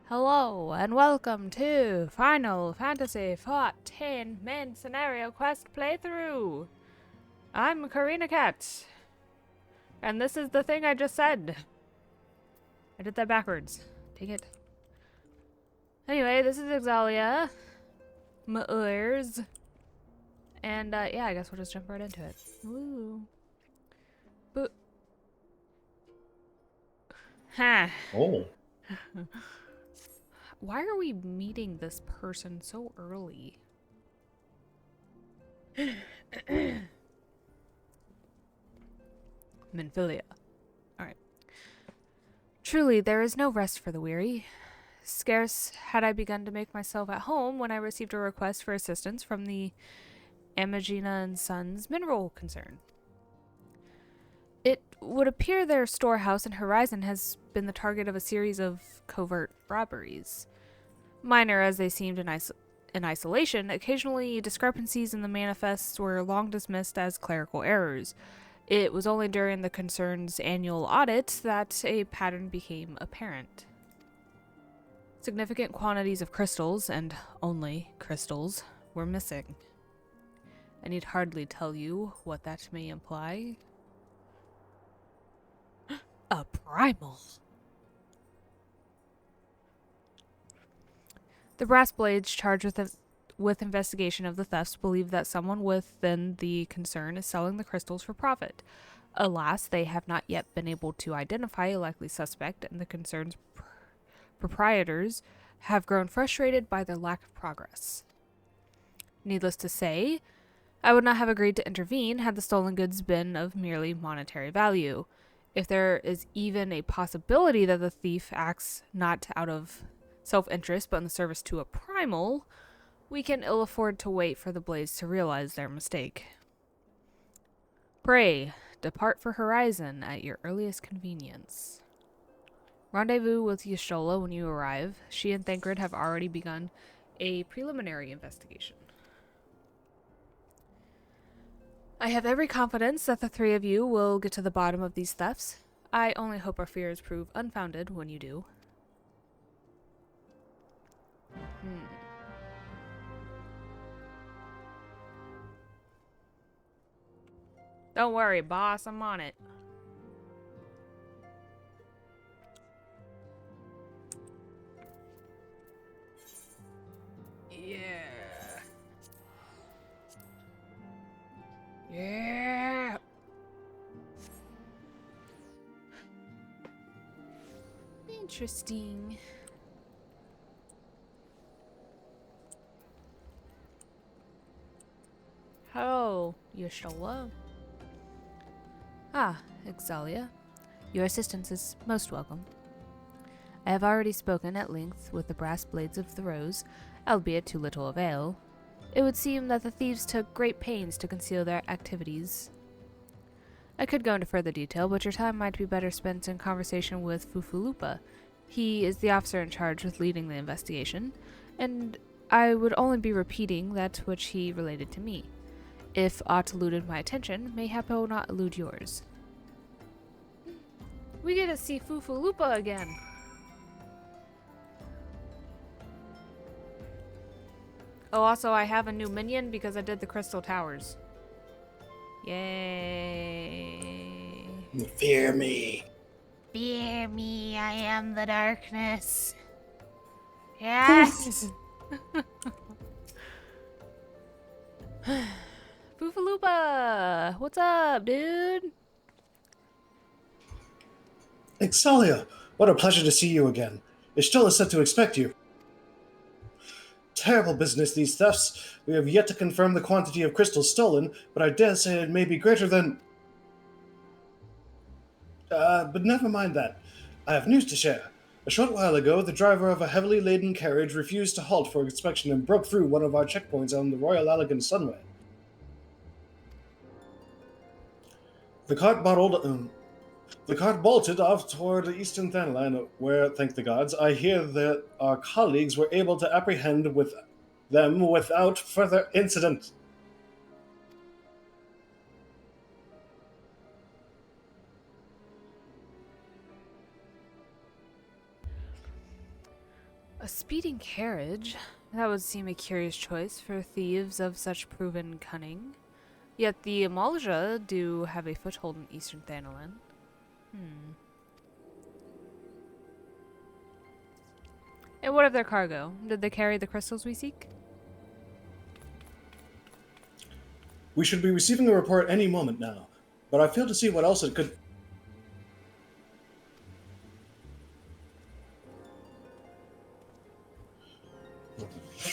Hello and welcome to Final Fantasy XIV main scenario quest playthrough. I'm koreina.kat, and this is the thing I just said. I did that backwards. Take it. Anyway, this is Xaeus, my ears, and yeah, I guess we'll just jump right into it. Woo. Boo. Ha. Oh, Why are we meeting this person so early? Minfilia. Alright. Truly, there is no rest for the weary. Scarce had I begun to make myself at home when I received a request for assistance from the Amagina and Sons mineral concern. It would appear their storehouse in Horizon has been the target of a series of covert robberies. Minor as they seemed in isolation, occasionally discrepancies in the manifests were long dismissed as clerical errors. It was only during the concern's annual audit that a pattern became apparent. Significant quantities of crystals, and only crystals, were missing. I need hardly tell you what that may imply. A primal! The brass blades charged with investigation of the thefts believe that someone within the concern is selling the crystals for profit. Alas, they have not yet been able to identify a likely suspect, and the concern's proprietors have grown frustrated by their lack of progress. Needless to say, I would not have agreed to intervene had the stolen goods been of merely monetary value. If there is even a possibility that the thief acts not out of self-interest but in the service to a primal, we can ill afford to wait for the blades to realize their mistake. Pray, depart for Horizon at your earliest convenience. Rendezvous with Y'shtola when you arrive. She and Thancred have already begun a preliminary investigation. I have every confidence that the three of you will get to the bottom of these thefts. I only hope our fears prove unfounded when you do. Don't worry, boss. I'm on it. Yeah. Yeah. Interesting. Hello, Y'shtola. Ah, Exalia. Your assistance is most welcome. I have already spoken at length with the brass blades of the Rose, albeit to little avail. It would seem that the thieves took great pains to conceal their activities. I could go into further detail, but your time might be better spent in conversation with Fufulupa. He is the officer in charge with leading the investigation, and I would only be repeating that which he related to me. If aught eluded my attention, mayhap it will not elude yours. We get to see Fufulupa again. Oh, also, I have a new minion because I did the Crystal Towers. Yay. fear me. Fear me, I am the darkness. Yes! Fufulupa! What's up, dude? Exalia, what a pleasure to see you again. Y'shtola is set to expect you. Terrible business, these thefts. We have yet to confirm the quantity of crystals stolen, but I dare say it may be greater than... but never mind that. I have news to share. A short while ago, the driver of a heavily laden carriage refused to halt for inspection and broke through one of our checkpoints on the Royal Allegan Sunway. The cart The cart bolted off toward eastern Thanalan, where, thank the gods, I hear that our colleagues were able to apprehend with them without further incident. A speeding carriage? That would seem a curious choice for thieves of such proven cunning. Yet the Amalja do have a foothold in eastern Thanalan. And what of their cargo? Did they carry the crystals we seek? We should be receiving a report any moment now, but I fail to see what else it could.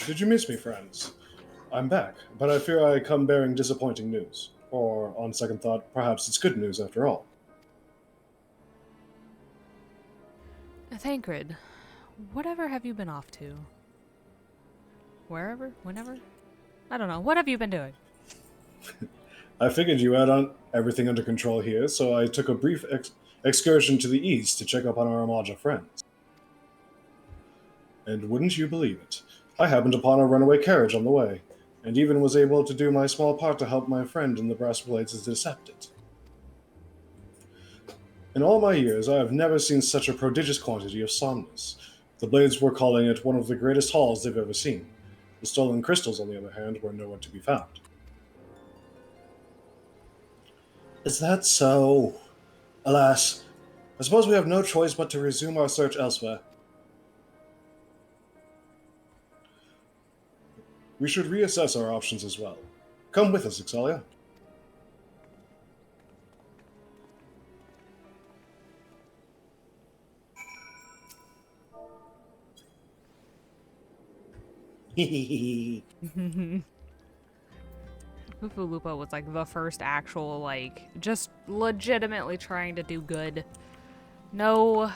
Did you miss me, friends? I'm back, but I fear I come bearing disappointing news. Or, on second thought, perhaps it's good news after all. Thancred, whatever have you been off to? Wherever? Whenever? I don't know. What have you been doing? I figured you had on everything under control here, so I took a brief excursion to the east to check up on our Amaja friends. And wouldn't you believe it, I happened upon a runaway carriage on the way, and even was able to do my small part to help my friend in the brass blades intercept it. In all my years, I have never seen such a prodigious quantity of somnus. The blades were calling it one of the greatest hauls they've ever seen. The stolen crystals, on the other hand, were nowhere to be found. Is that so? Alas, I suppose we have no choice but to resume our search elsewhere. We should reassess our options as well. Come with us, Ixalia. Lupa was like the first actual, like, just legitimately trying to do good. No.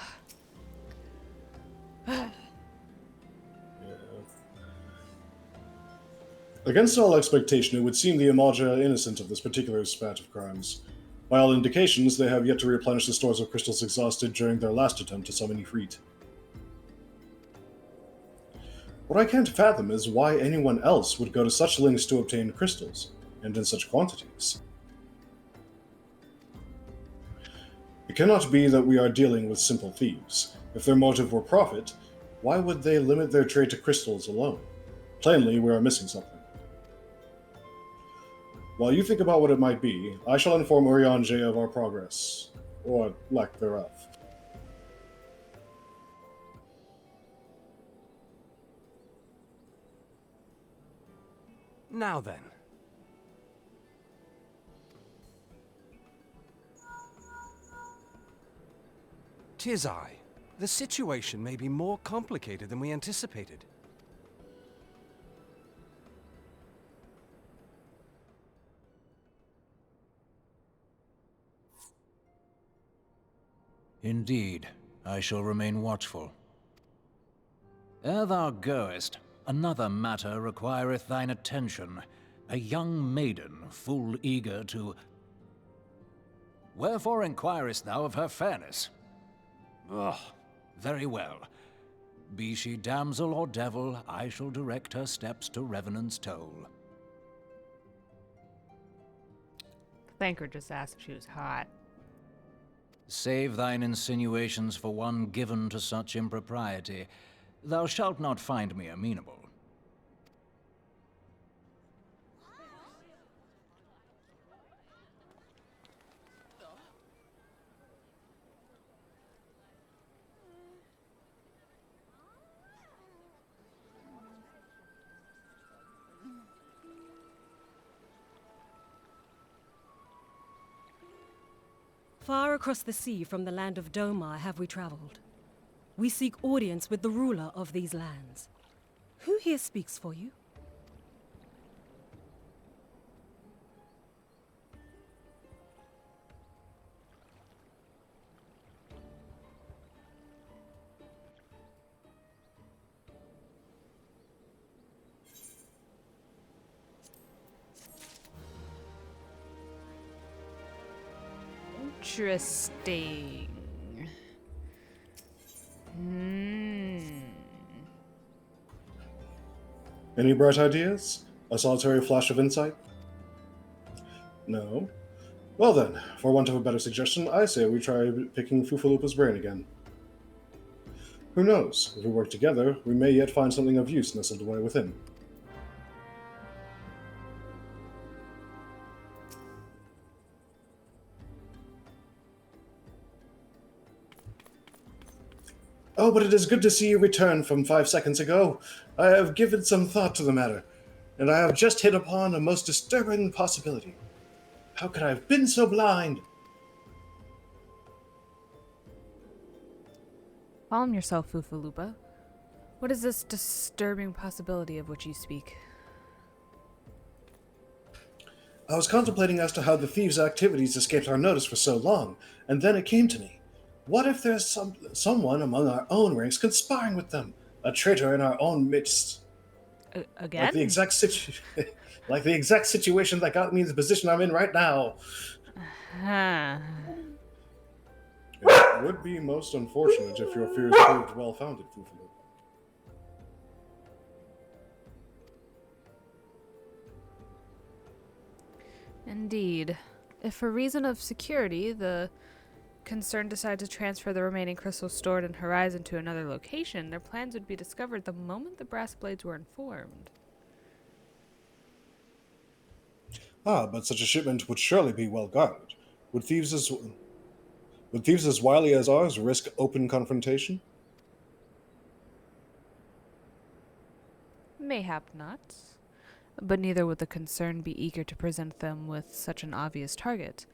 Against all expectation, it would seem the Amaja are innocent of this particular spat of crimes. By all indications, they have yet to replenish the stores of crystals exhausted during their last attempt to summon Ifrit. What I can't fathom is why anyone else would go to such lengths to obtain crystals, and in such quantities. It cannot be that we are dealing with simple thieves. If their motive were profit, why would they limit their trade to crystals alone? Plainly, we are missing something. While you think about what it might be, I shall inform Urianje of our progress, or lack thereof. Now then. Tis I. The situation may be more complicated than we anticipated. Indeed, I shall remain watchful. Ere thou goest, another matter requireth thine attention. A young maiden, full eager to... Wherefore inquirest thou of her fairness? Ugh, very well. Be she damsel or devil, I shall direct her steps to Revenant's Toll. Thanker just asked if she was hot. Save thine insinuations for one given to such impropriety. Thou shalt not find me amenable. Far across the sea from the land of Domar have we traveled. We seek audience with the ruler of these lands. Who here speaks for you? Interesting. Any bright ideas? A solitary flash of insight? No? Well then, for want of a better suggestion, I say we try picking Fufalupa's brain again. Who knows? If we work together, we may yet find something of use nestled away within. Oh, but it is good to see you return from 5 seconds ago. I have given some thought to the matter, and I have just hit upon a most disturbing possibility. How could I have been so blind? Calm yourself, Fufalupa. What is this disturbing possibility of which you speak? I was contemplating as to how the thieves' activities escaped our notice for so long, and then it came to me. What if there's someone among our own ranks conspiring with them? A traitor in our own midst? Again? Like the exact situation that got me in the position I'm in right now. Huh. It would be most unfortunate if your fears proved well-founded, Fufalu. Indeed. If for reason of security, the concern decide to transfer the remaining crystals stored in Horizon to another location, their plans would be discovered the moment the brass blades were informed. Ah, but such a shipment would surely be well guarded. Would thieves as wily as ours risk open confrontation? Mayhap not. But neither would the concern be eager to present them with such an obvious target.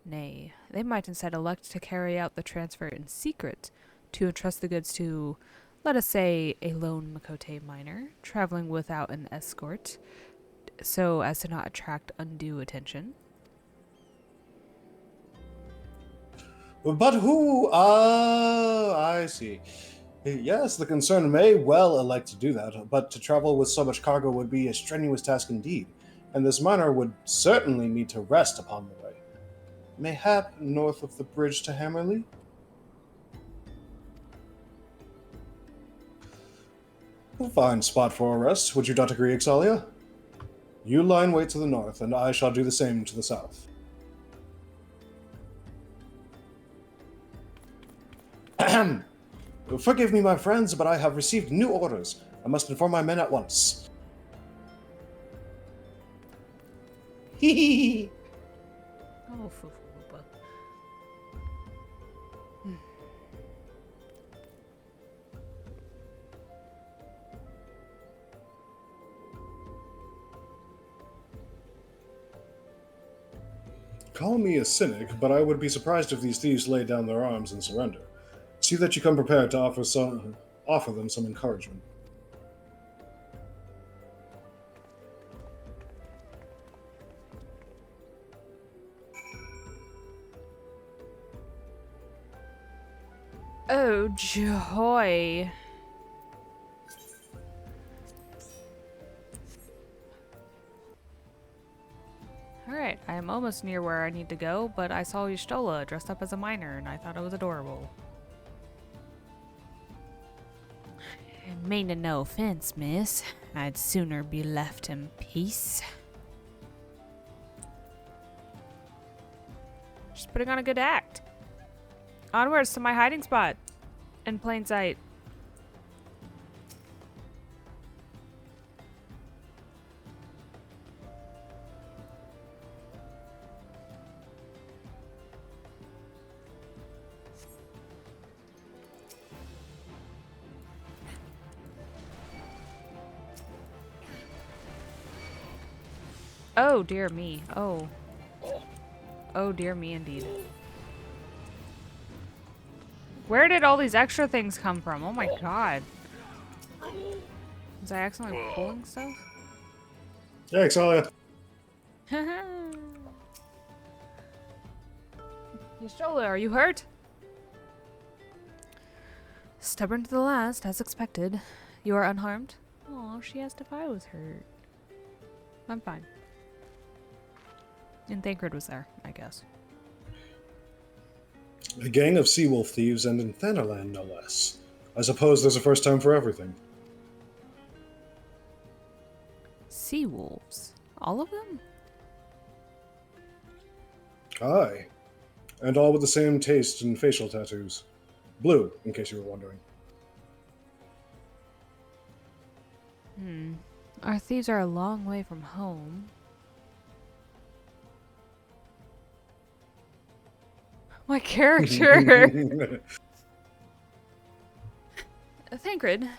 Nay, they might instead elect to carry out the transfer in secret, to entrust the goods to, let us say, a lone Makote miner, traveling without an escort, so as to not attract undue attention. But who? I see. Yes, the concern may well elect to do that, but to travel with so much cargo would be a strenuous task indeed, and this miner would certainly need to rest upon the way. Mayhap north of the bridge to Hammerley? A fine spot for a rest, would you not agree, Ixalia? You line way to the north, and I shall do the same to the south. Ahem. Forgive me, my friends, but I have received new orders. I must inform my men at once. Hee hee. Oh, Fufulupa. Call me a cynic, but I would be surprised if these thieves laid down their arms and surrender. See that you come prepared to offer them some encouragement. Oh, joy. Alright, I am almost near where I need to go, but I saw Y'shtola dressed up as a miner, and I thought it was adorable. Meaning no offense, miss. I'd sooner be left in peace. Just putting on a good act. Onwards to my hiding spot. In plain sight. Oh, dear me. Oh. Oh, dear me, indeed. Where did all these extra things come from? Oh my god. Was I accidentally pulling stuff? Yeah, Ixalia. Y'shtola, are you hurt? Stubborn to the last, as expected. You are unharmed? Oh, she asked if I was hurt. I'm fine. And Thancred was there, I guess. A gang of sea-wolf thieves and in Thanalan, no less. I suppose there's a first time for everything. Sea wolves? All of them? Aye. And all with the same taste and facial tattoos. Blue, in case you were wondering. Our thieves are a long way from home. My character! Thancred,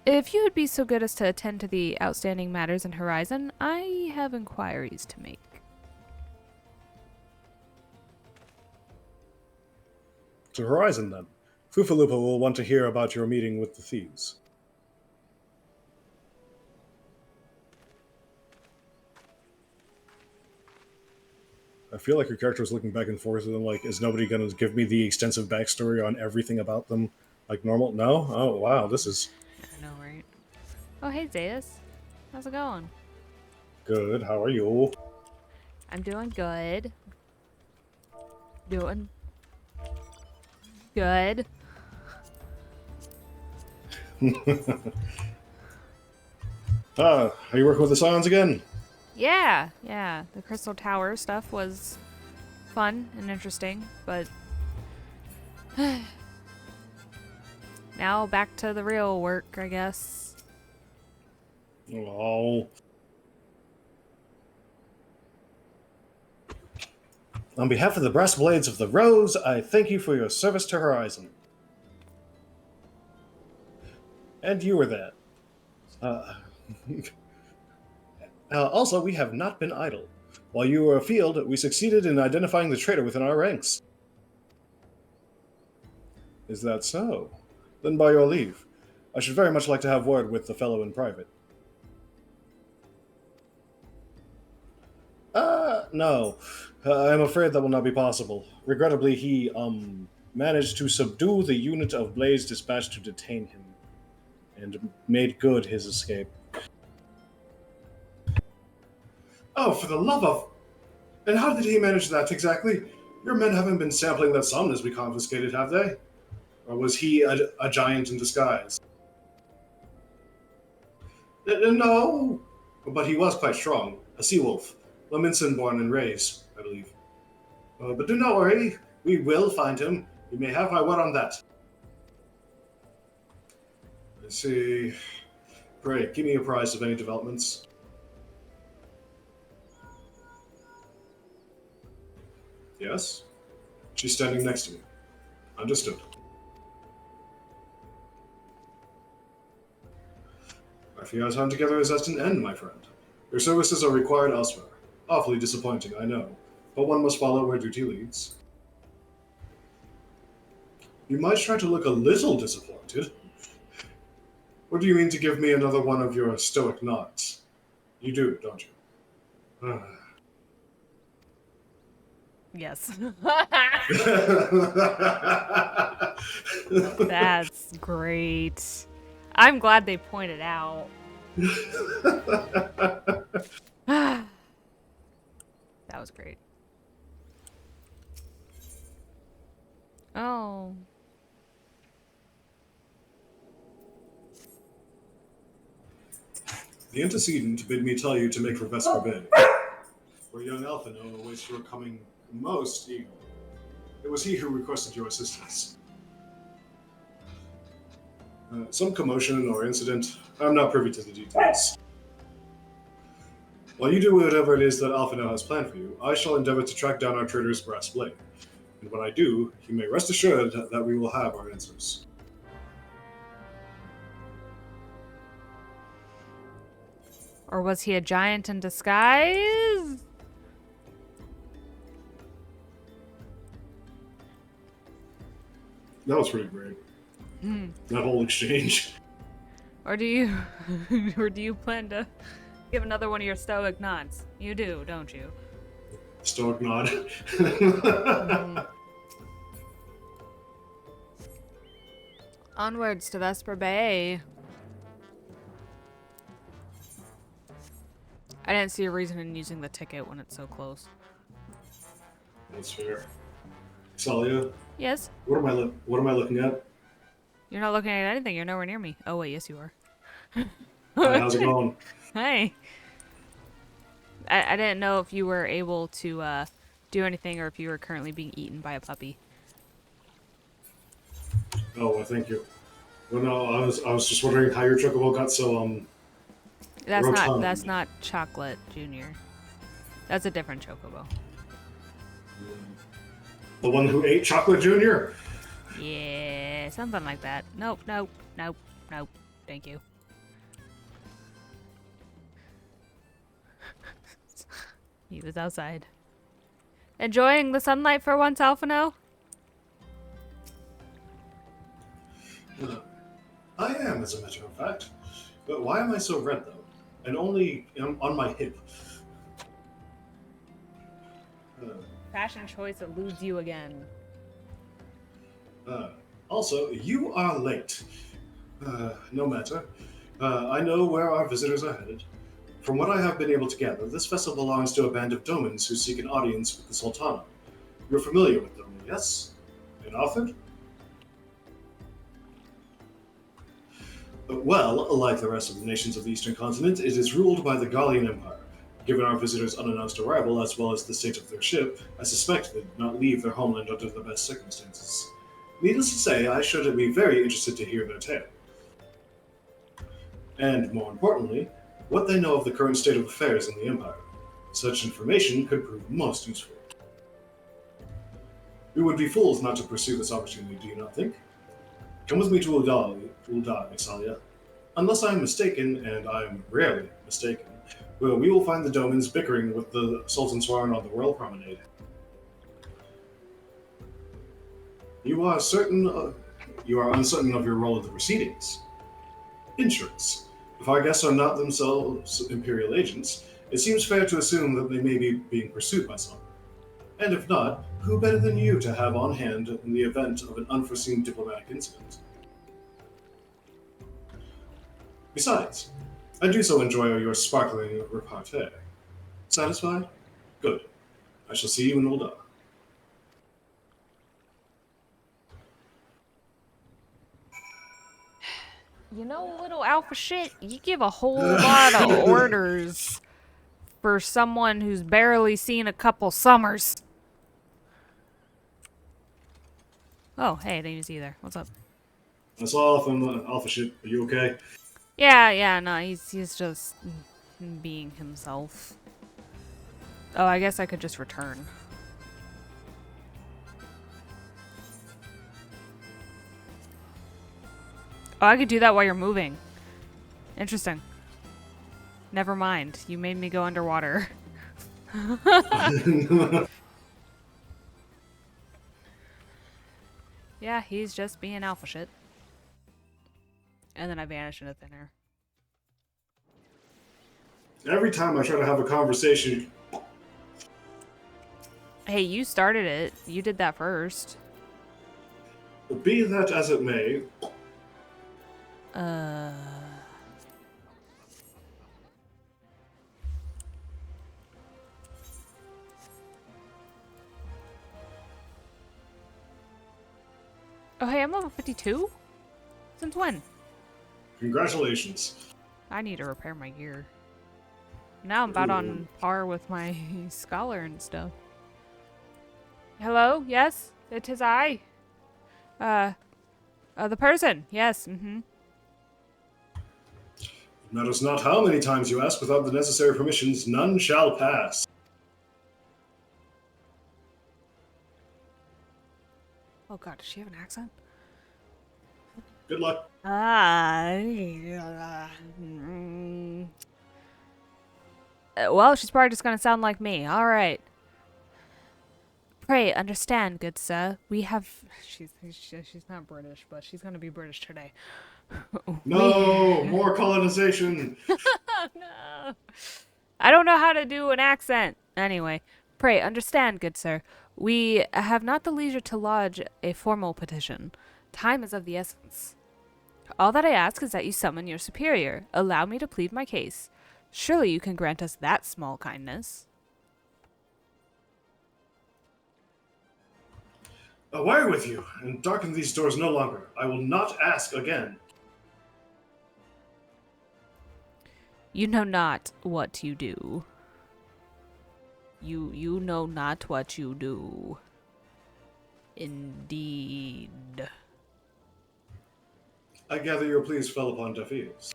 if you would be so good as to attend to the outstanding matters in Horizon, I have inquiries to make. To Horizon, then. Fufalupa will want to hear about your meeting with the thieves. I feel like your character is looking back and forth and like, is nobody going to give me the extensive backstory on everything about them like normal? No? Oh, wow, this is I know, right? Oh, hey, Xaeus. How's it going? good. How are you? I'm doing good. Doing good. Are you working with the Scions again? Yeah. The Crystal Tower stuff was fun and interesting, but now back to the real work, I guess. Oh. On behalf of the Brass Blades of the Rose, I thank you for your service to Horizon. And you were there. Also, we have not been idle. While you were afield, we succeeded in identifying the traitor within our ranks. Is that so? Then by your leave. I should very much like to have word with the fellow in private. No. I'm afraid that will not be possible. Regrettably, he, managed to subdue the unit of Blaze dispatched to detain him, and made good his escape. Oh, for the love of... And how did he manage that exactly? Your men haven't been sampling that somnus we confiscated, have they? Or was he a giant in disguise? No, but he was quite strong. A sea wolf. Laminson born and raised, I believe. But do not worry, we will find him. You may have my word on that. Let's see. Great, give me a prize of any developments. Yes? She's standing next to me. Understood. Our few time together is at an end, my friend. Your services are required elsewhere. Awfully disappointing, I know. But one must follow where duty leads. You might try to look a little disappointed. Or do you mean to give me another one of your stoic nods? You do, don't you? Yes. That's great. I'm glad they pointed out. That was great. Oh. The antecedent bid me tell you to make for Vesper Bay, where young Alphino awaits your coming most eagerly. It was he who requested your assistance. Some commotion or incident, I'm not privy to the details. While you do whatever it is that Alphino has planned for you, I shall endeavor to track down our traitor's brass blade. And when I do, you may rest assured that we will have our answers. Or was he a giant in disguise? That was pretty great. That whole exchange. Or do you plan to give another one of your stoic nods? You do, don't you? Stoic nod. Onwards to Vesper Bay. I didn't see a reason in using the ticket when it's so close. That's fair. Salia, Yes? what am I looking at? You're not looking at anything. You're nowhere near me. Oh, wait, yes, you are. Hi, how's it going? Hey. I didn't know if you were able to do anything or if you were currently being eaten by a puppy. Oh, well, thank you. Well, no, I was just wondering how your chocobo got so rotund. That's not Chocolate Junior. That's a different chocobo. The one who ate Chocolate Junior. Yeah, something like that. Nope, nope, nope, nope. Thank you. He was outside. Enjoying the sunlight for once, Alphino? I am, as a matter of fact. But why am I so red, though? And only on my hip. Fashion choice eludes you again. Also, you are late. No matter. I know where our visitors are headed. From what I have been able to gather, this vessel belongs to a band of Domans who seek an audience with the Sultana. You're familiar with them, yes? And often? Well, like the rest of the nations of the Eastern Continent, it is ruled by the Gallian Empire. Given our visitors' unannounced arrival, as well as the state of their ship, I suspect they did not leave their homeland under the best circumstances. Needless to say, I should be very interested to hear their tale. And, more importantly, what they know of the current state of affairs in the Empire. Such information could prove most useful. We would be fools not to pursue this opportunity, do you not think? Come with me to Ulda, Ixalia. Unless I am mistaken, and I am rarely mistaken, well, we will find the Domans bickering with the Sultan Swaran on the Royal Promenade. You are uncertain of your role in the proceedings. Insurance. If our guests are not themselves Imperial agents, it seems fair to assume that they may be being pursued by someone. And if not, who better than you to have on hand in the event of an unforeseen diplomatic incident? Besides, I do so enjoy your sparkling repartee. Satisfied? Good. I shall see you in Ulda. You know, little alpha shit, you give a whole lot of orders for someone who's barely seen a couple summers. Oh, hey, I didn't use either. What's up? I saw from the alpha ship. Are you okay? Yeah, no, he's just being himself. Oh, I guess I could just return. Oh, I could do that while you're moving. Interesting. Never mind. You made me go underwater. Yeah, he's just being alpha shit. And then I vanish into thin air. Every time I try to have a conversation... Hey, you started it. You did that first. Be that as it may... Oh, hey, I'm level 52? Since when? Congratulations. I need to repair my gear. Now I'm about on par with my scholar and stuff. Hello? Yes? It is I. The person. Yes, It matters not how many times you ask without the necessary permissions, none shall pass. Oh god, does she have an accent? Good luck. Well, she's probably just gonna sound like me. Alright. Pray, understand, good sir. We have... She's not British, but she's gonna be British today. No, more colonization. No. I don't know how to do an accent. Anyway, pray, understand, good sir. We have not the leisure to lodge a formal petition. Time is of the essence. All that I ask is that you summon your superior. Allow me to plead my case. Surely you can grant us that small kindness. Away with you, and darken these doors no longer. I will not ask again. You know not what you do. You know not what you do. Indeed. I gather your pleas fell upon deaf ears.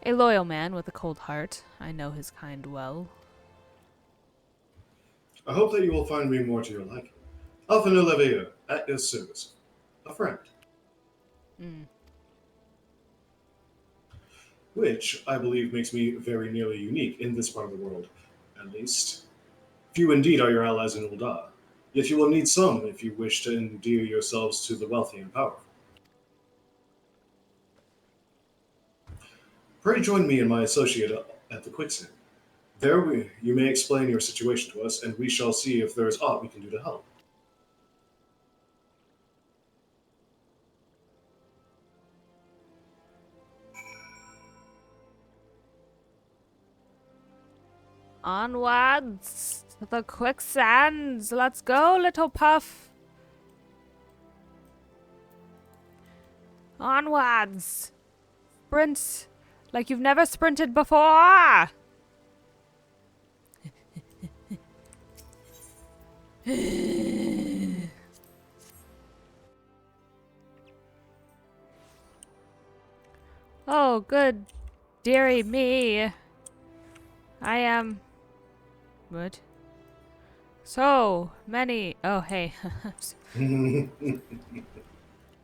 A loyal man with a cold heart. I know his kind well. I hope that you will find me more to your liking. Alphen Olivier, at your service. A friend. Mm. Which I believe makes me very nearly unique in this part of the world. At least, few indeed are your allies in Ul'dah. Yet you will need some if you wish to endear yourselves to the wealthy and powerful. Pray join me and my associate at the quicksand. You may explain your situation to us, and we shall see if there is aught we can do to help. Onwards to the quicksands. Let's go, little puff. Onwards. Sprint like you've never sprinted before. Oh, good dearie me. I am... What? So many... Oh, hey. I'm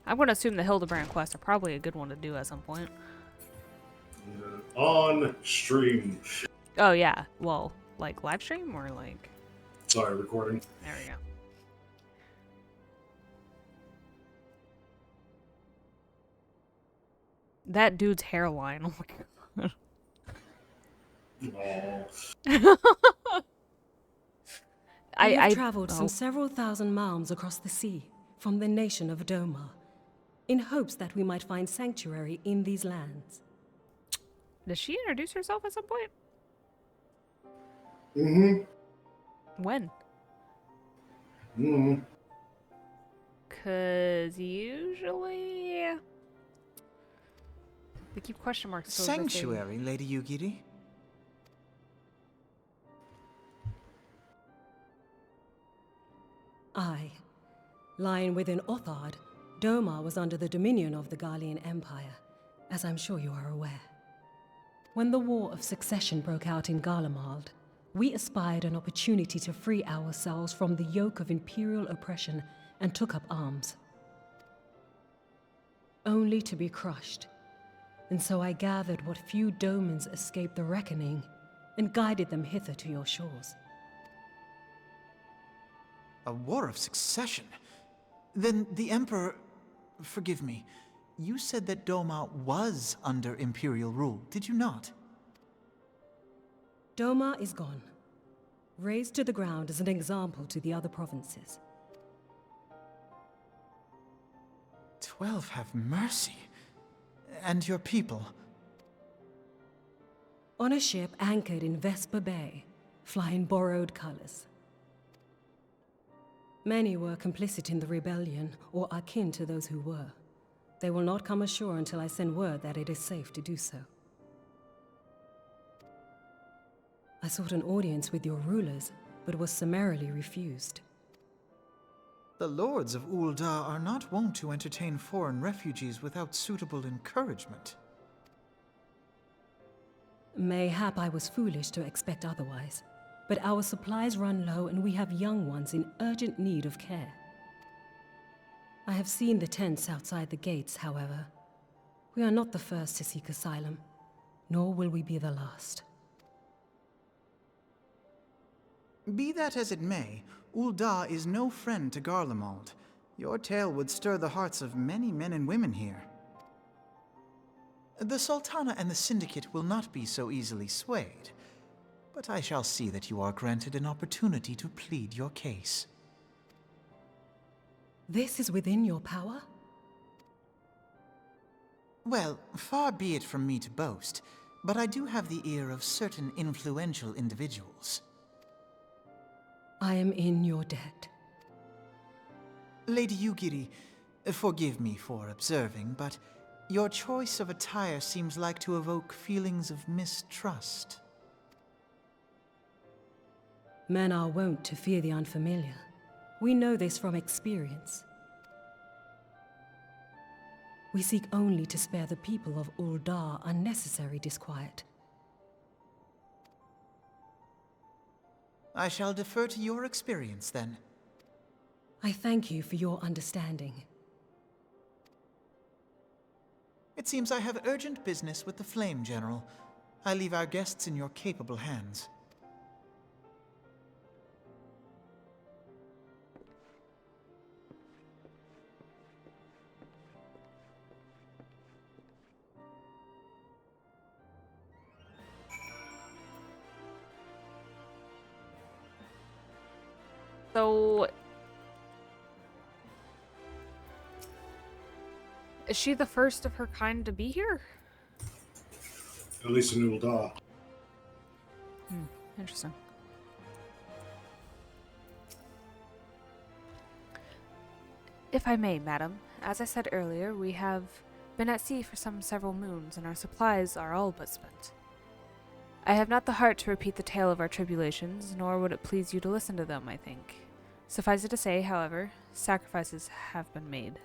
going to assume the Hildebrand quests are probably a good one to do at some point. On stream. Oh, yeah. Well, like live stream or like... Sorry, recording. There we go. That dude's hairline. Oh my god. We have traveled some several thousand miles across the sea from the nation of Doma, in hopes that we might find sanctuary in these lands. Does she introduce herself at some point? Mm-hmm. When? Mm-hmm. 'Cause usually... They keep question marks. So Sanctuary, Lady Yugiri? Aye. Lying within Othard, Doma was under the dominion of the Garlean Empire, as I'm sure you are aware. When the War of Succession broke out in Garlemald, we espied an opportunity to free ourselves from the yoke of imperial oppression and took up arms. Only to be crushed. And so I gathered what few Domans escaped the reckoning and guided them hither to your shores. A war of succession? Then the Emperor... Forgive me. You said that Doma was under Imperial rule, did you not? Doma is gone. Razed to the ground as an example to the other provinces. 12 have mercy. And your people? On a ship anchored in Vesper Bay, flying borrowed colors. Many were complicit in the rebellion, or akin to those who were. They will not come ashore until I send word that it is safe to do so. I sought an audience with your rulers, but was summarily refused. The lords of Ul'dah are not wont to entertain foreign refugees without suitable encouragement. Mayhap I was foolish to expect otherwise, but our supplies run low and we have young ones in urgent need of care. I have seen the tents outside the gates, however. We are not the first to seek asylum, nor will we be the last. Be that as it may, Ul'dah is no friend to Garlemald. Your tale would stir the hearts of many men and women here. The Sultana and the Syndicate will not be so easily swayed, but I shall see that you are granted an opportunity to plead your case. This is within your power? Well, far be it from me to boast, but I do have the ear of certain influential individuals. I am in your debt. Lady Yugiri, forgive me for observing, but your choice of attire seems like to evoke feelings of mistrust. Men are wont to fear the unfamiliar. We know this from experience. We seek only to spare the people of Uldar unnecessary disquiet. I shall defer to your experience, then. I thank you for your understanding. It seems I have urgent business with the Flame General. I leave our guests in your capable hands. So, is she the first of her kind to be here? At least in Uldar. Interesting. If I may, madam, as I said earlier, we have been at sea for several moons, and our supplies are all but spent. I have not the heart to repeat the tale of our tribulations, nor would it please you to listen to them, I think. Suffice it to say, however, sacrifices have been made.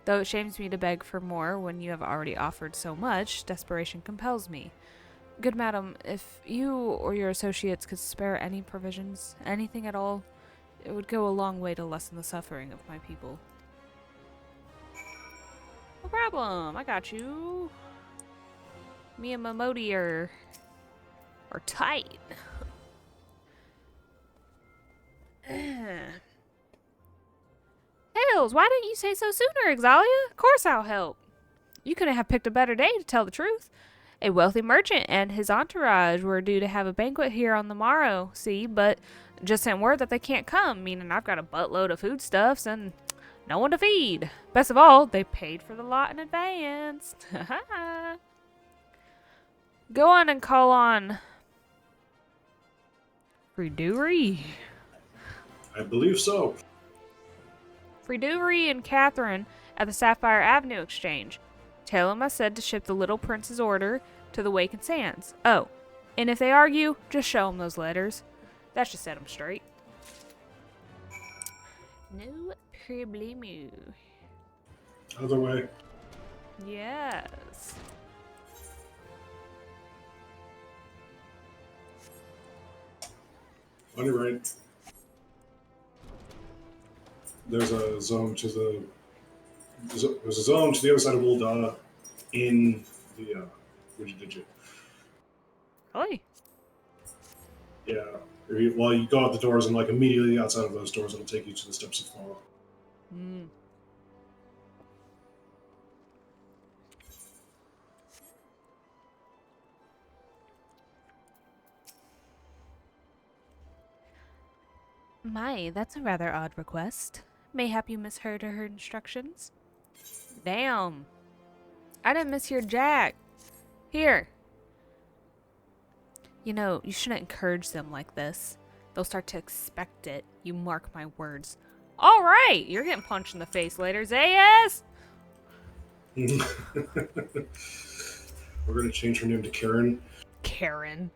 Though it shames me to beg for more when you have already offered so much, desperation compels me. Good madam, if you or your associates could spare any provisions, anything at all, it would go a long way to lessen the suffering of my people. No problem, I got you. Me and Momodi are tight. Hells, why didn't you say so sooner, Xalia? Of course I'll help. You couldn't have picked a better day to tell the truth. A wealthy merchant and his entourage were due to have a banquet here on the morrow, see, but just sent word that they can't come, meaning I've got a buttload of foodstuffs and no one to feed. Best of all, they paid for the lot in advance. Go on and call on Friduri. I believe so. Friduri and Catherine at the Sapphire Avenue Exchange. Tell them I said to ship the little prince's order to the Wakened Sands. Oh, and if they argue, just show them those letters. That should set them straight. No problemo. Other way. Yes. On your right. There's a zone to the. There's a zone to the other side of Uldar in the digit. Oi. Yeah. While you go out the doors and like immediately outside of those doors, it'll take you to the steps of fall. Mm. My, that's a rather odd request. Mayhap you misheard her instructions? Damn. I didn't mishear Jack. Here. You know, you shouldn't encourage them like this. They'll start to expect it. You mark my words. All right, you're getting punched in the face later, Xaeus. We're going to change her name to Karen. Karen.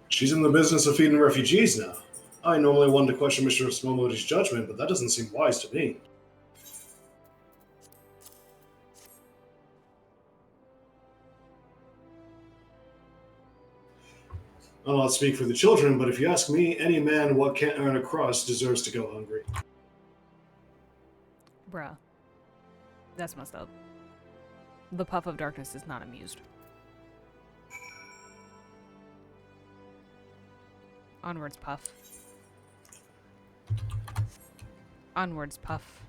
She's in the business of feeding refugees now. I normally want to question Mr. Momodi's judgment, but that doesn't seem wise to me. I'll not speak for the children, but if you ask me, any man what can't earn a crust deserves to go hungry. Bruh. That's messed up. The Puff of Darkness is not amused. Onwards, Puff. Onwards, Puff.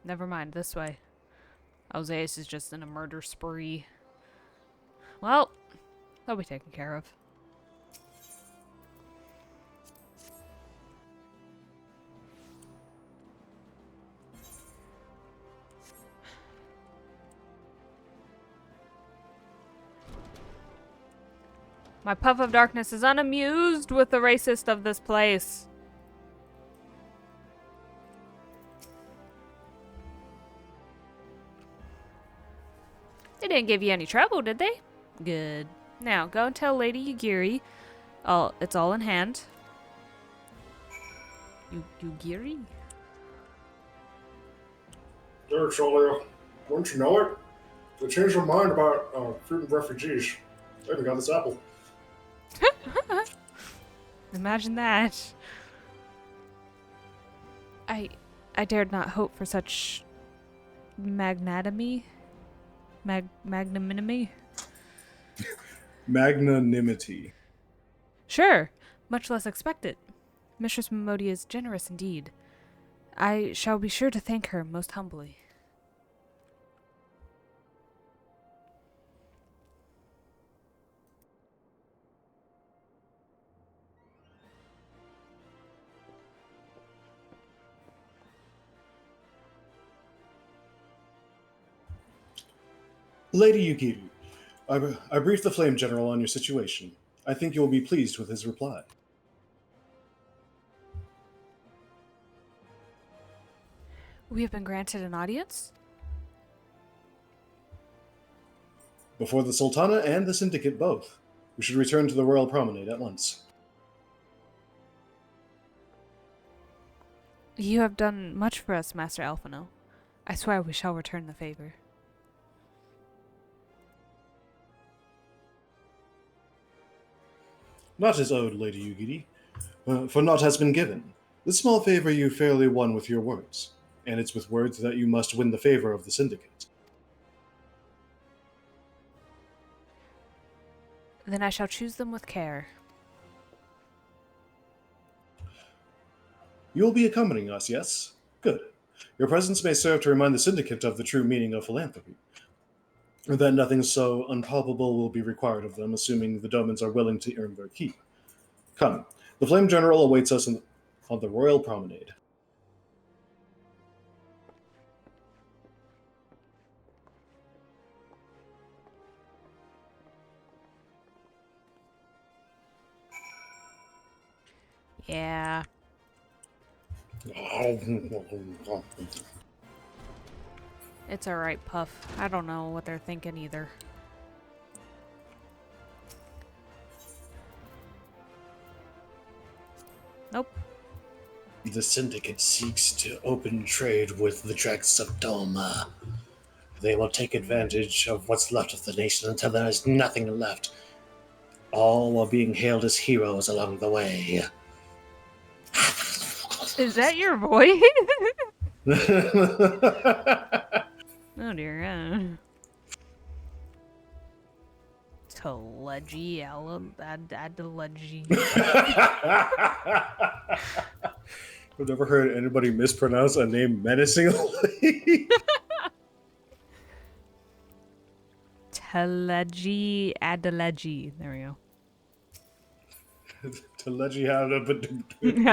Never mind, this way. Xaeus is just in a murder spree. Well, they'll be taken care of. My Puff of Darkness is unamused with the racist of this place. They didn't give you any trouble, did they? Good. Now, go and tell Lady Yugiri. It's all in hand. Yugiri? There, Cholia. Wouldn't you know it? They changed their mind about food and refugees. They even got this apple. Imagine that. I dared not hope for such magnanimity. Magnanimity? Magnanimity. Sure, much less expected. Mistress Momodia is generous indeed. I shall be sure to thank her most humbly. Lady Yugiri, I briefed the Flame General on your situation. I think you will be pleased with his reply. We have been granted an audience? Before the Sultana and the Syndicate both. We should return to the Royal Promenade at once. You have done much for us, Master Alphino. I swear we shall return the favor. Not as owed, Lady Yugiri, for naught has been given. This small favor you fairly won with your words, and it's with words that you must win the favor of the Syndicate. Then I shall choose them with care. You will be accompanying us, yes? Good. Your presence may serve to remind the Syndicate of the true meaning of philanthropy, and that nothing so unpalpable will be required of them, assuming the Domans are willing to earn their keep. Come, the Flame General awaits us on the Royal Promenade. Yeah. It's alright, Puff. I don't know what they're thinking either. Nope. The Syndicate seeks to open trade with the tracts of Doma. They will take advantage of what's left of the nation until there is nothing left, all while being hailed as heroes along the way. Is that your voice? Oh dear. Teledgy, Adelegy. I've never heard anybody mispronounce a name menacingly. Teledgy, Adelegy. There we go. Telegy had a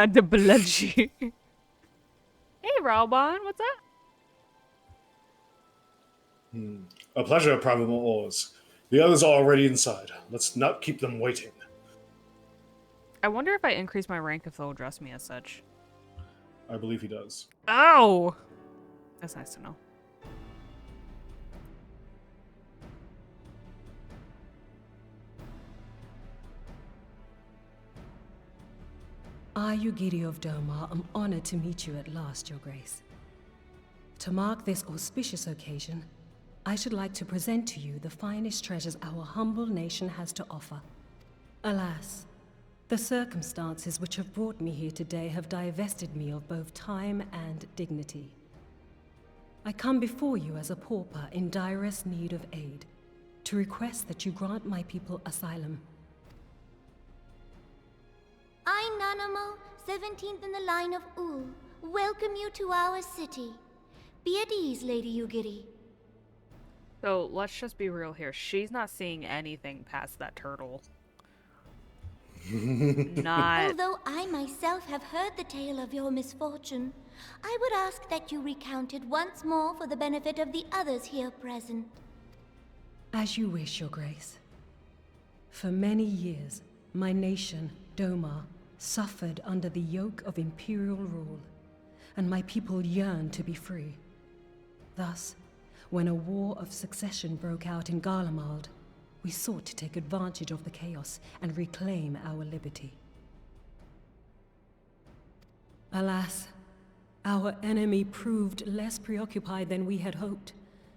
Adelegy. Hey, Raubon, what's up? A pleasure, Probable Oars. The others are already inside. Let's not keep them waiting. I wonder if I increase my rank if they'll address me as such. I believe he does. Oh! That's nice to know. I, Yugiri of Doma, am honored to meet you at last, Your Grace. To mark this auspicious occasion, I should like to present to you the finest treasures our humble nation has to offer. Alas, the circumstances which have brought me here today have divested me of both time and dignity. I come before you as a pauper in direst need of aid, to request that you grant my people asylum. I, Nanamo, 17th in the line of Ul, welcome you to our city. Be at ease, Lady Yugiri. So, let's just be real here. She's not seeing anything past that turtle. Not... Although I myself have heard the tale of your misfortune, I would ask that you recount it once more for the benefit of the others here present. As you wish, Your Grace. For many years, my nation, Doma, suffered under the yoke of imperial rule, and my people yearned to be free. Thus, when a war of succession broke out in Garlemald, we sought to take advantage of the chaos and reclaim our liberty. Alas, Our enemy proved less preoccupied than we had hoped,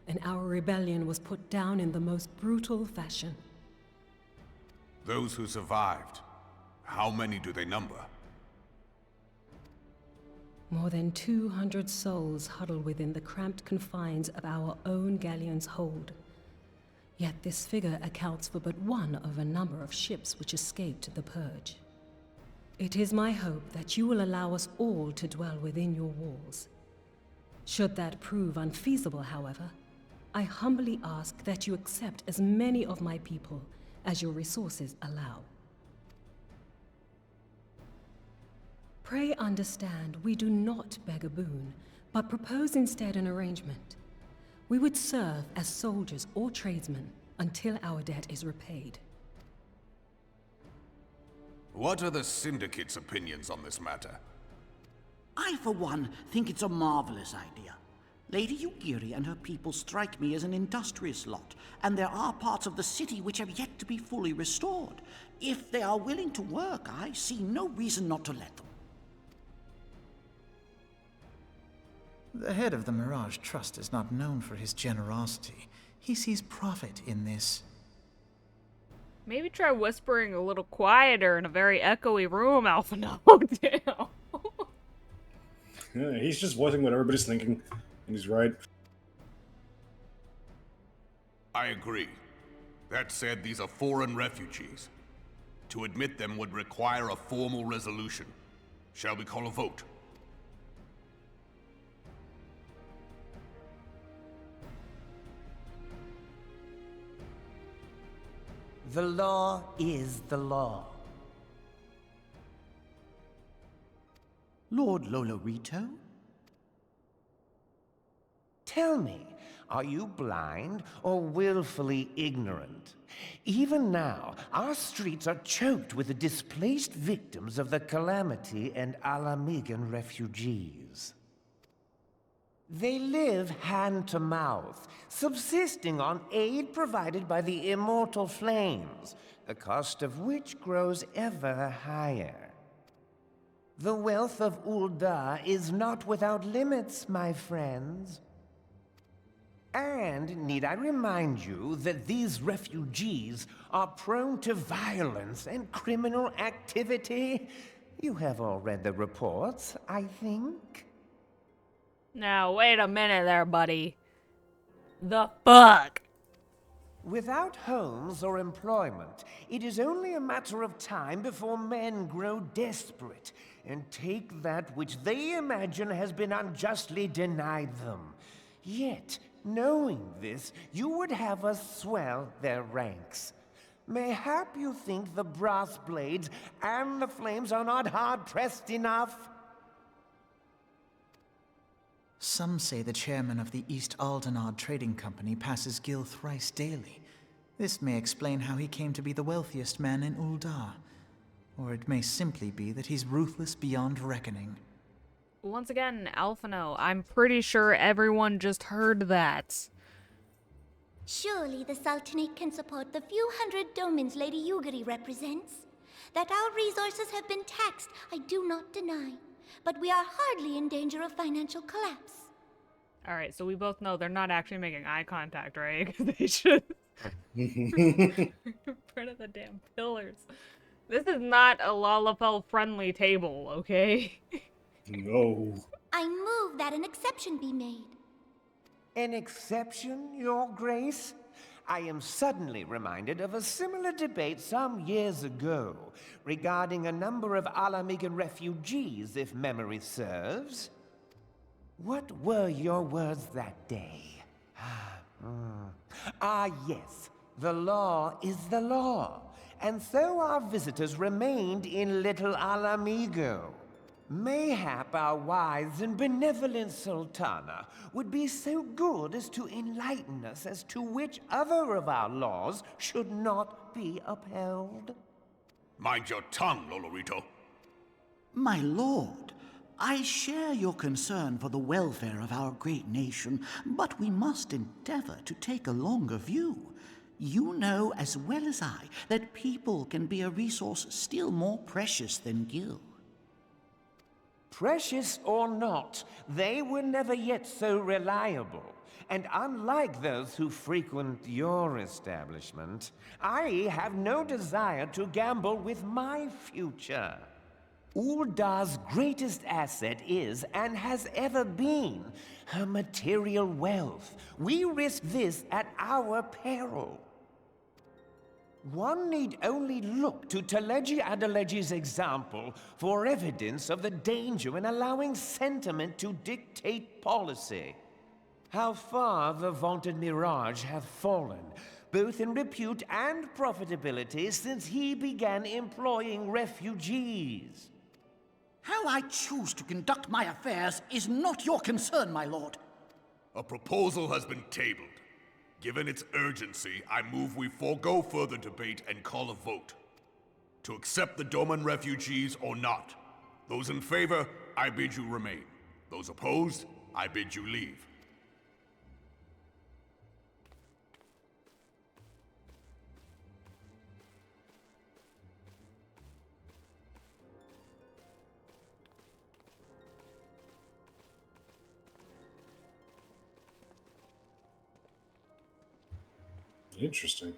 and our rebellion was put down in the most brutal fashion. Those who survived, how many do they number? More than 200 souls huddle within the cramped confines of our own galleon's hold. Yet this figure accounts for but one of a number of ships which escaped the purge. It is my hope that you will allow us all to dwell within your walls. Should that prove unfeasible, however, I humbly ask that you accept as many of my people as your resources allow. Pray understand, we do not beg a boon, but propose instead an arrangement. We would serve as soldiers or tradesmen until our debt is repaid. What are the Syndicate's opinions on this matter? I, for one, think it's a marvelous idea. Lady Yugiri and her people strike me as an industrious lot, and there are parts of the city which have yet to be fully restored. If they are willing to work, I see no reason not to let them. The head of the Mirage Trust is not known for his generosity. He sees profit in this. Maybe try whispering a little quieter in a very echoey room, Alpha. No, damn. Yeah, he's just voicing what everybody's thinking, and he's right. I agree. That said, these are foreign refugees. To admit them would require a formal resolution. Shall we call a vote? The law is the law. Lord Lolorito? Tell me, are you blind or willfully ignorant? Even now, our streets are choked with the displaced victims of the Calamity and Alamigan refugees. They live hand to mouth, subsisting on aid provided by the immortal flames, the cost of which grows ever higher. The wealth of Ul'dah is not without limits, my friends. And need I remind you that these refugees are prone to violence and criminal activity? You have all read the reports, I think. Now, wait a minute there, buddy. The fuck? Without homes or employment, it is only a matter of time before men grow desperate and take that which they imagine has been unjustly denied them. Yet, knowing this, you would have us swell their ranks. Mayhap you think the brass blades and the flames are not hard-pressed enough? Some say the chairman of the East Aldenard Trading Company passes Gil thrice daily. This may explain how he came to be the wealthiest man in Ul'dah. Or it may simply be that he's ruthless beyond reckoning. Once again, Alphino, I'm pretty sure everyone just heard that. Surely the Sultanate can support the few hundred domans Lady Yugiri represents. That our resources have been taxed, I do not deny. But we are hardly in danger of financial collapse. Alright, so we both know they're not actually making eye contact, right? Because they should. In front of the damn pillars. This is not a Lalafell-friendly table, okay? No. I move that an exception be made. An exception, Your Grace? I am suddenly reminded of a similar debate some years ago regarding a number of Alamigan refugees, if memory serves. What were your words that day? Yes, the law is the law, and so our visitors remained in Little Alamigo. Mayhap our wise and benevolent Sultana would be so good as to enlighten us as to which other of our laws should not be upheld. Mind your tongue, Lolorito. My lord, I share your concern for the welfare of our great nation, but we must endeavor to take a longer view. You know as well as I that people can be a resource still more precious than Gil. Precious or not, they were never yet so reliable. And unlike those who frequent your establishment, I have no desire to gamble with my future. Uldar's greatest asset is, and has ever been, her material wealth. We risk this at our peril. One need only look to Teleji Adeleji's example for evidence of the danger in allowing sentiment to dictate policy. How far the vaunted Mirage hath fallen, both in repute and profitability, since he began employing refugees. How I choose to conduct my affairs is not your concern, my lord. A proposal has been tabled. Given its urgency, I move we forego further debate and call a vote. To accept the Doman refugees or not. Those in favor, I bid you remain. Those opposed, I bid you leave. Interesting.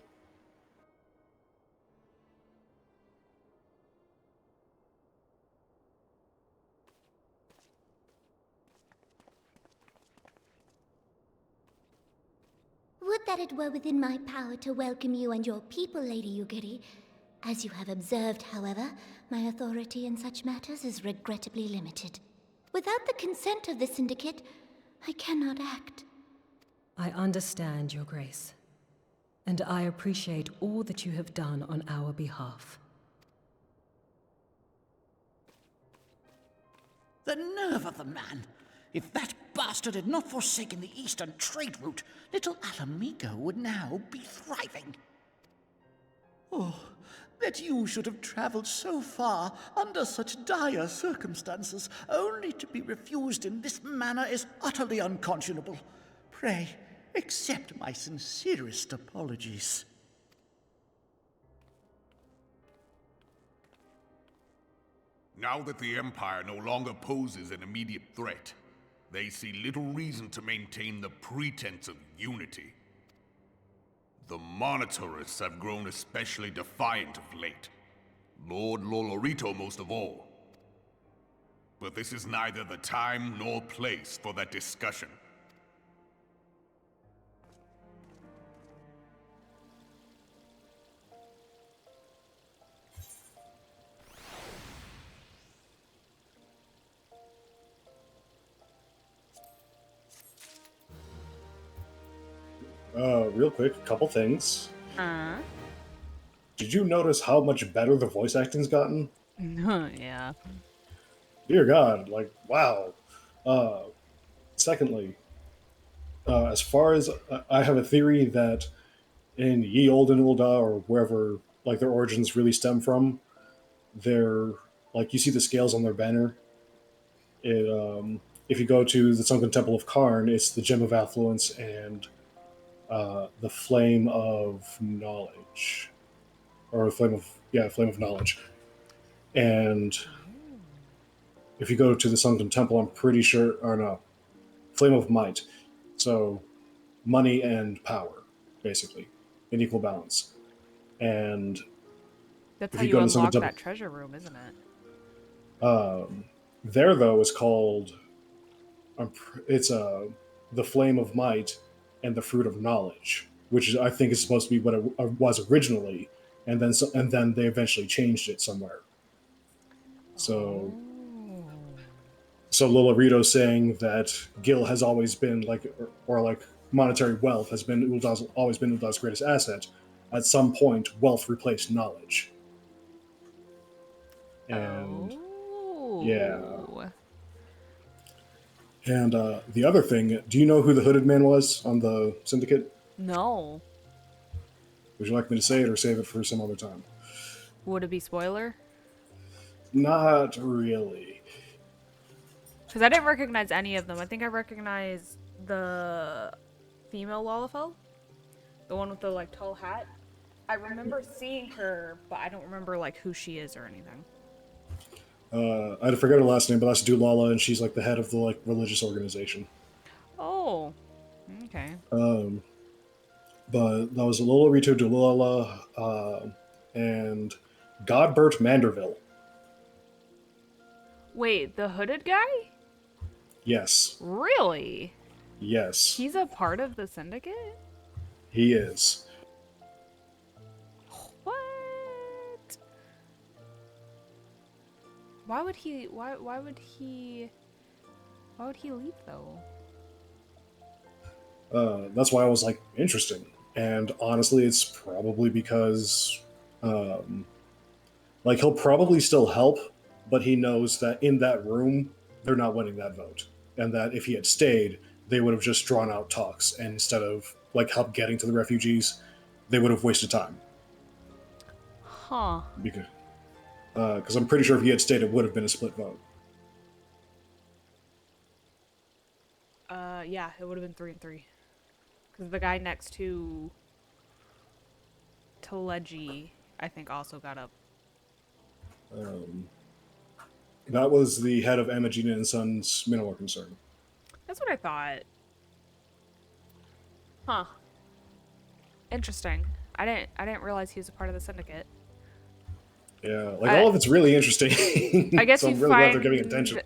Would that it were within my power to welcome you and your people, Lady Yugiri. As you have observed, however, my authority in such matters is regrettably limited. Without the consent of the Syndicate, I cannot act. I understand, Your Grace, and I appreciate all that you have done on our behalf. The nerve of the man! If that bastard had not forsaken the eastern trade route, little Alamigo would now be thriving. Oh, that you should have traveled so far under such dire circumstances, only to be refused in this manner is utterly unconscionable. Pray, accept my sincerest apologies. Now that the Empire no longer poses an immediate threat, they see little reason to maintain the pretense of unity. The Monitorists have grown especially defiant of late. Lord Lolorito most of all. But this is neither the time nor place for that discussion. Real quick, a couple things. Did you notice how much better the voice acting's gotten? Yeah. Dear God, like, wow. Secondly, as far as I have a theory that in Ye Olden Ulda or wherever like their origins really stem from, they're like you see the scales on their banner. If you go to the Sunken Temple of Karn, it's the Gem of Affluence and the Flame of Knowledge, or Flame of Knowledge. And if you go to the Sunken Temple, I'm pretty sure, or no, Flame of Might. So money and power, basically, in equal balance. And That's if how you you go to Sunken unlock Temple, that treasure room, isn't it? there though is called it's the Flame of Might and the Fruit of Knowledge, which is, I think is supposed to be what it was originally, and then they eventually changed it somewhere. So Lolorito saying that Gil has always been like monetary wealth has been always been Ulda's greatest asset. At some point, wealth replaced knowledge. And yeah. And the other thing, do you know who the hooded man was on the Syndicate? No. Would you like me to say it or save it for some other time? Would it be spoiler? Not really. Because I didn't recognize any of them. I think I recognized the female Lalafell. The one with the, like, tall hat. I remember seeing her, but I don't remember, like, who she is or anything. I forget her last name, but that's Dulala, and she's like the head of the like religious organization. Oh, okay. But that was Lolorito Dulala and Godbert Manderville. Wait, the hooded guy? Yes, Really? yes, He's a part of the Syndicate? he is. What? Why would he leave though? That's why I was like, interesting. And honestly, it's probably because, like, he'll probably still help, but he knows that in that room, they're not winning that vote. And that if he had stayed, they would have just drawn out talks. And instead of, like, help getting to the refugees, they would have wasted time. Huh. Because I'm pretty sure if he had stayed, it would have been a split vote. Yeah, it would have been 3-3. Because the guy next to Teleji, I think, also got up. That was the head of Amagina and Sons Minimal Concern. That's what I thought. Huh. Interesting. I didn't realize he was a part of the Syndicate. Yeah, like all of it's really interesting. I guess so you I'm really glad they're giving attention.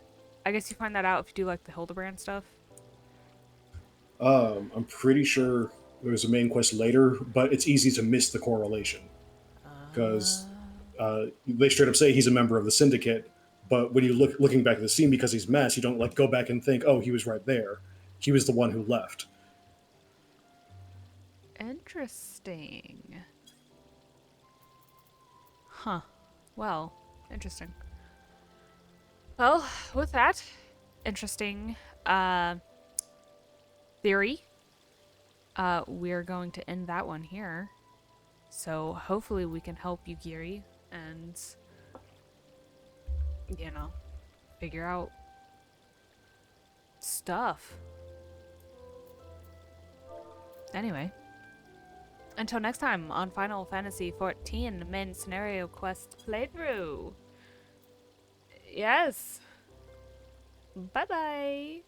I guess you find that out if you do like the Hildebrand stuff. I'm pretty sure there's a main quest later, but it's easy to miss the correlation because they straight up say he's a member of the Syndicate. But when you looking back at the scene, because he's masked, you don't like go back and think, oh, he was right there. He was the one who left. Interesting. Huh. Well, interesting. Well, with that interesting theory, we're going to end that one here. So hopefully we can help you, Giri, and, you know, figure out stuff. Anyway, until next time on Final Fantasy XIV Main Scenario Quest Playthrough. Yes. Bye-bye.